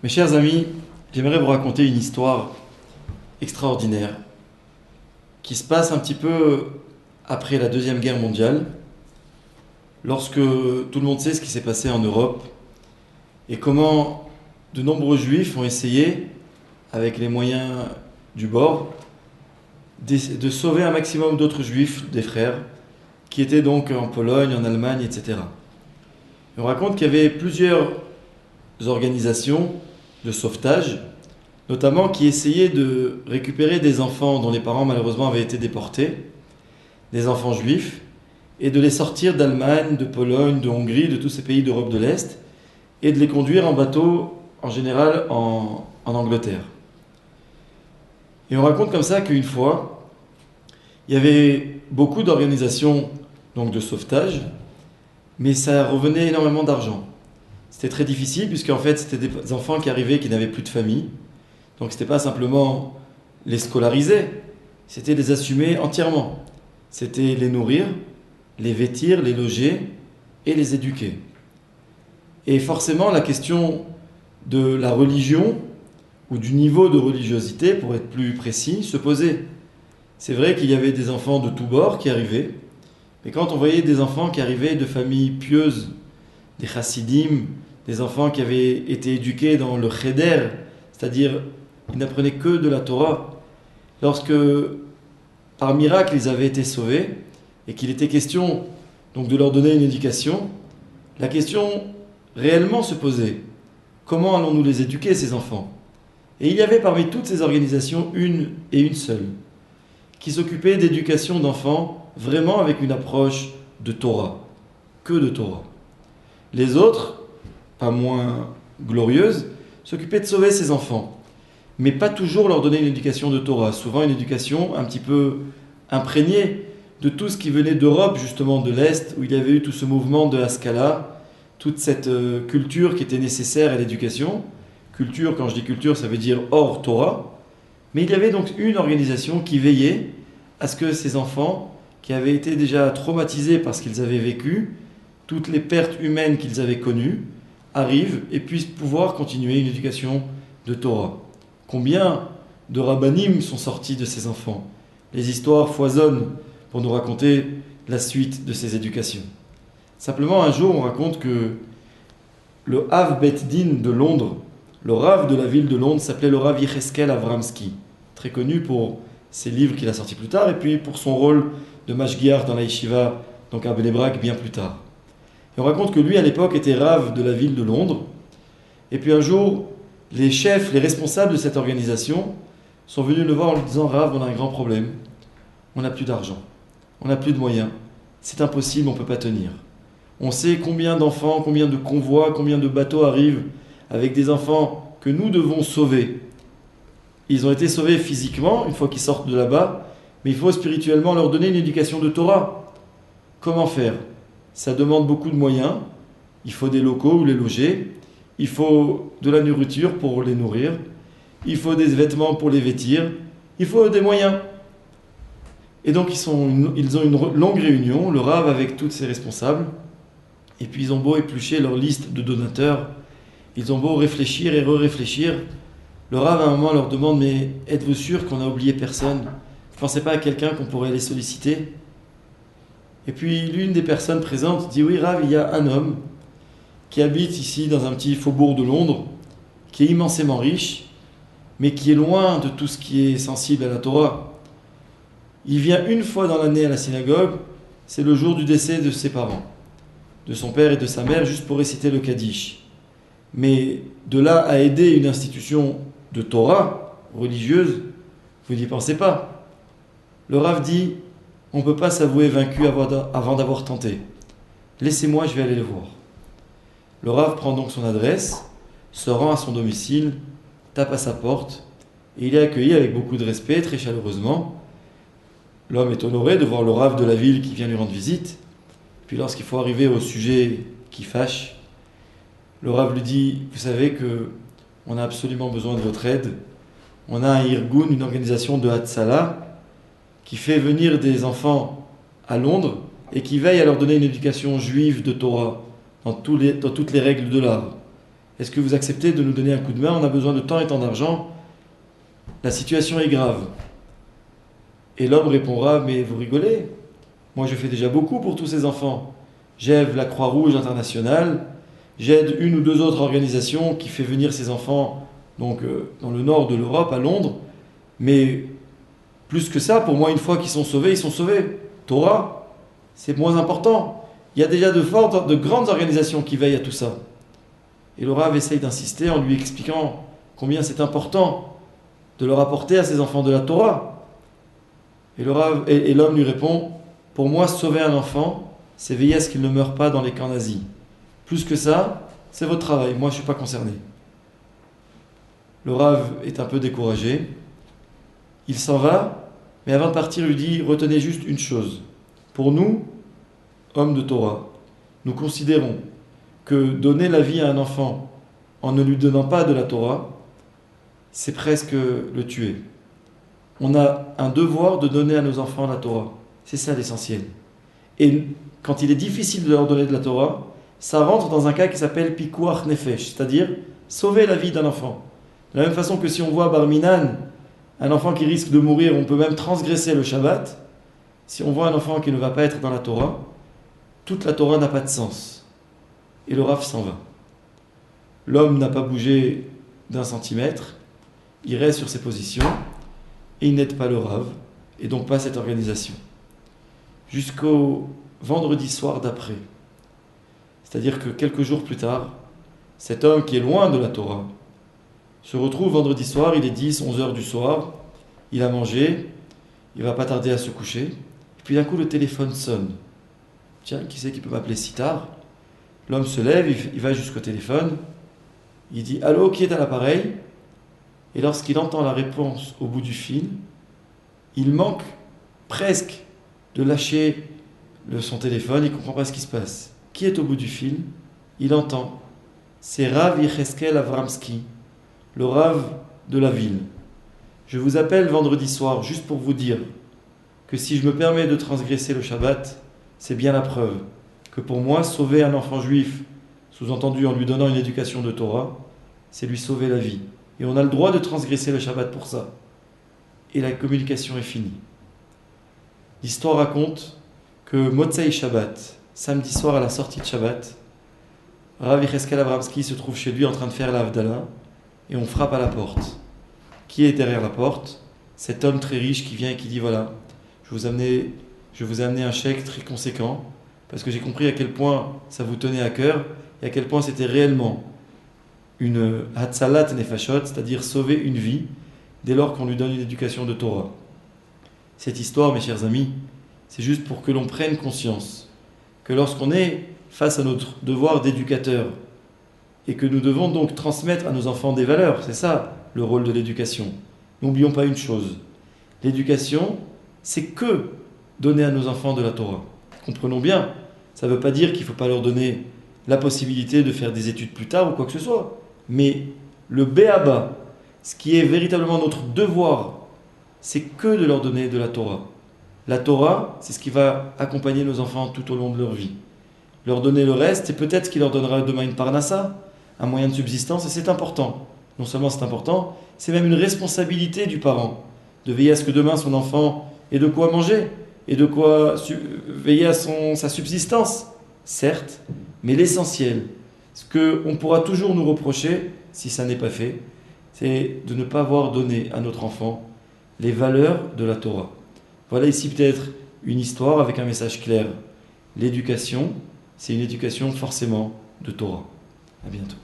Mes chers amis, j'aimerais vous raconter une histoire extraordinaire qui se passe un petit peu après la Deuxième Guerre mondiale, lorsque tout le monde sait ce qui s'est passé en Europe et comment de nombreux juifs ont essayé, avec les moyens du bord, de sauver un maximum d'autres juifs, des frères, qui étaient donc en Pologne, en Allemagne, etc. Et on raconte qu'il y avait plusieurs organisations de sauvetage, notamment qui essayaient de récupérer des enfants dont les parents malheureusement avaient été déportés, des enfants juifs, et de les sortir d'Allemagne, de Pologne, de Hongrie, de tous ces pays d'Europe de l'Est, et de les conduire en bateau, en général en Angleterre. Et on raconte comme ça qu'une fois, il y avait beaucoup d'organisations donc de sauvetage, mais ça revenait énormément d'argent. C'était très difficile puisqu'en fait c'était des enfants qui arrivaient qui n'avaient plus de famille. Donc c'était pas simplement les scolariser, c'était les assumer entièrement. C'était les nourrir, les vêtir, les loger et les éduquer. Et forcément la question de la religion ou du niveau de religiosité, pour être plus précis, se posait. C'est vrai qu'il y avait des enfants de tous bords qui arrivaient, mais quand on voyait des enfants qui arrivaient de familles pieuses, des chassidim, des enfants qui avaient été éduqués dans le cheder, c'est-à-dire ils n'apprenaient que de la Torah, lorsque par miracle ils avaient été sauvés et qu'il était question donc de leur donner une éducation, la question réellement se posait: comment allons-nous les éduquer, ces enfants? Et il y avait parmi toutes ces organisations une seule qui s'occupait d'éducation d'enfants vraiment avec une approche de Torah, que de Torah. Les autres, pas moins glorieuses, s'occupaient de sauver ces enfants, mais pas toujours leur donner une éducation de Torah, souvent une éducation un petit peu imprégnée de tout ce qui venait d'Europe, justement de l'Est, où il y avait eu tout ce mouvement de Haskalah, toute cette culture qui était nécessaire à l'éducation. Culture, quand je dis culture, ça veut dire hors Torah. Mais il y avait donc une organisation qui veillait à ce que ces enfants, qui avaient été déjà traumatisés par ce qu'ils avaient vécu, toutes les pertes humaines qu'ils avaient connues, arrivent et puissent pouvoir continuer une éducation de Torah. Combien de rabbanim sont sortis de ces enfants? Les histoires foisonnent pour nous raconter la suite de ces éducations. Simplement, un jour, on raconte que le Hav Bet Din de Londres, le Rav de la ville de Londres, s'appelait le Rav Yecheskel Avramsky, très connu pour ses livres qu'il a sortis plus tard, et puis pour son rôle de Mashgiach dans la Yeshiva, donc à Bnei Brak, bien plus tard. Et on raconte que lui, à l'époque, était Rav de la ville de Londres, et puis un jour, les chefs, les responsables de cette organisation sont venus le voir en lui disant: Rav, on a un grand problème, on n'a plus d'argent, on n'a plus de moyens, c'est impossible, on ne peut pas tenir. On sait combien d'enfants, combien de convois, combien de bateaux arrivent avec des enfants que nous devons sauver. Ils ont été sauvés physiquement, une fois qu'ils sortent de là-bas, mais il faut spirituellement leur donner une éducation de Torah. Comment faire? Ça demande beaucoup de moyens, il faut des locaux où les loger, il faut de la nourriture pour les nourrir, il faut des vêtements pour les vêtir, il faut des moyens. Et donc ils ont une longue réunion, le Rav avec tous ses responsables, et puis ils ont beau éplucher leur liste de donateurs, ils ont beau réfléchir et re-réfléchir, le Rav à un moment leur demande: mais êtes-vous sûr qu'on n'a oublié personne? Vous ne pensez pas à quelqu'un qu'on pourrait aller solliciter? Et puis l'une des personnes présentes dit: oui Rav, il y a un homme qui habite ici dans un petit faubourg de Londres, qui est immensément riche, mais qui est loin de tout ce qui est sensible à la Torah. Il vient une fois dans l'année à la synagogue, c'est le jour du décès de ses parents, de son père et de sa mère, juste pour réciter le Kaddish. Mais de là à aider une institution de Torah religieuse, vous n'y pensez pas. Le Rav dit: on ne peut pas s'avouer vaincu avant d'avoir tenté. Laissez-moi, je vais aller le voir. Le Rav prend donc son adresse, se rend à son domicile, tape à sa porte, et il est accueilli avec beaucoup de respect, très chaleureusement. L'homme est honoré de voir le Rav de la ville qui vient lui rendre visite. Puis lorsqu'il faut arriver au sujet qui fâche, le Rav lui dit: vous savez que on a absolument besoin de votre aide. On a un Irgun, une organisation de Hatzalah, qui fait venir des enfants à Londres et qui veille à leur donner une éducation juive de Torah dans toutes les règles de l'art. Est-ce que vous acceptez de nous donner un coup de main? On a besoin de temps et tant d'argent. La situation est grave. Et l'homme répondra, mais vous rigolez? Moi, je fais déjà beaucoup pour tous ces enfants. J'aide la Croix-Rouge internationale, j'aide une ou deux autres organisations qui fait venir ces enfants donc, dans le nord de l'Europe, à Londres. Mais plus que ça, pour moi, une fois qu'ils sont sauvés, ils sont sauvés. Torah, c'est moins important. Il y a déjà de grandes organisations qui veillent à tout ça. Et le Rav essaye d'insister en lui expliquant combien c'est important de leur apporter à ces enfants de la Torah. Et l'homme lui répond, pour moi, sauver un enfant, c'est veiller à ce qu'il ne meure pas dans les camps nazis. Plus que ça, c'est votre travail, moi je ne suis pas concerné. Le Rav est un peu découragé. Il s'en va, mais avant de partir, il lui dit, retenez juste une chose. Pour nous, hommes de Torah, nous considérons que donner la vie à un enfant en ne lui donnant pas de la Torah, c'est presque le tuer. On a un devoir de donner à nos enfants la Torah. C'est ça l'essentiel. Et quand il est difficile de leur donner de la Torah, ça rentre dans un cas qui s'appelle Pikuach Nefesh, c'est-à-dire sauver la vie d'un enfant. De la même façon que si on voit Bar Minan, un enfant qui risque de mourir, on peut même transgresser le Shabbat. Si on voit un enfant qui ne va pas être dans la Torah, toute la Torah n'a pas de sens. Et le Rav s'en va. L'homme n'a pas bougé d'un centimètre, il reste sur ses positions, et il n'aide pas le Rav, et donc pas cette organisation. Jusqu'au vendredi soir d'après. C'est-à-dire que quelques jours plus tard, cet homme qui est loin de la Torah se retrouve vendredi soir, il est 10, 11 heures du soir, il a mangé, il va pas tarder à se coucher, et puis d'un coup le téléphone sonne. Tiens, qui c'est qui peut m'appeler si tard? L'homme se lève, il va jusqu'au téléphone, il dit « Allô, qui est à l'appareil ?» Et lorsqu'il entend la réponse au bout du fil, il manque presque de lâcher son téléphone, il ne comprend pas ce qui se passe. Qui est au bout du fil? Il entend. C'est Rav Yecheskel Avramski, le Rav de la ville. Je vous appelle vendredi soir juste pour vous dire que si je me permets de transgresser le Shabbat, c'est bien la preuve que pour moi, sauver un enfant juif, sous-entendu en lui donnant une éducation de Torah, c'est lui sauver la vie. Et on a le droit de transgresser le Shabbat pour ça. Et la communication est finie. L'histoire raconte que Motzei Shabbat, samedi soir à la sortie de Shabbat, Rav Yecheskel Avramski se trouve chez lui en train de faire la Havdalah et on frappe à la porte. Qui est derrière la porte? Cet homme très riche qui vient et qui dit voilà, je vous ai amené un chèque très conséquent parce que j'ai compris à quel point ça vous tenait à cœur et à quel point c'était réellement une hatzalat nefashot, c'est-à-dire sauver une vie dès lors qu'on lui donne une éducation de Torah. Cette histoire, mes chers amis, c'est juste pour que l'on prenne conscience que lorsqu'on est face à notre devoir d'éducateur et que nous devons donc transmettre à nos enfants des valeurs, c'est ça le rôle de l'éducation. N'oublions pas une chose, l'éducation, c'est que donner à nos enfants de la Torah. Comprenons bien, ça ne veut pas dire qu'il ne faut pas leur donner la possibilité de faire des études plus tard ou quoi que ce soit, mais le béaba, ce qui est véritablement notre devoir, c'est que de leur donner de la Torah. La Torah, c'est ce qui va accompagner nos enfants tout au long de leur vie. Leur donner le reste, c'est peut-être ce qui leur donnera demain une parnassa, un moyen de subsistance, et c'est important. Non seulement c'est important, c'est même une responsabilité du parent, de veiller à ce que demain son enfant ait de quoi manger, et de quoi veiller à sa subsistance, certes, mais l'essentiel, ce qu'on pourra toujours nous reprocher, si ça n'est pas fait, c'est de ne pas avoir donné à notre enfant les valeurs de la Torah. Voilà ici peut-être une histoire avec un message clair. L'éducation, c'est une éducation forcément de Torah. À bientôt.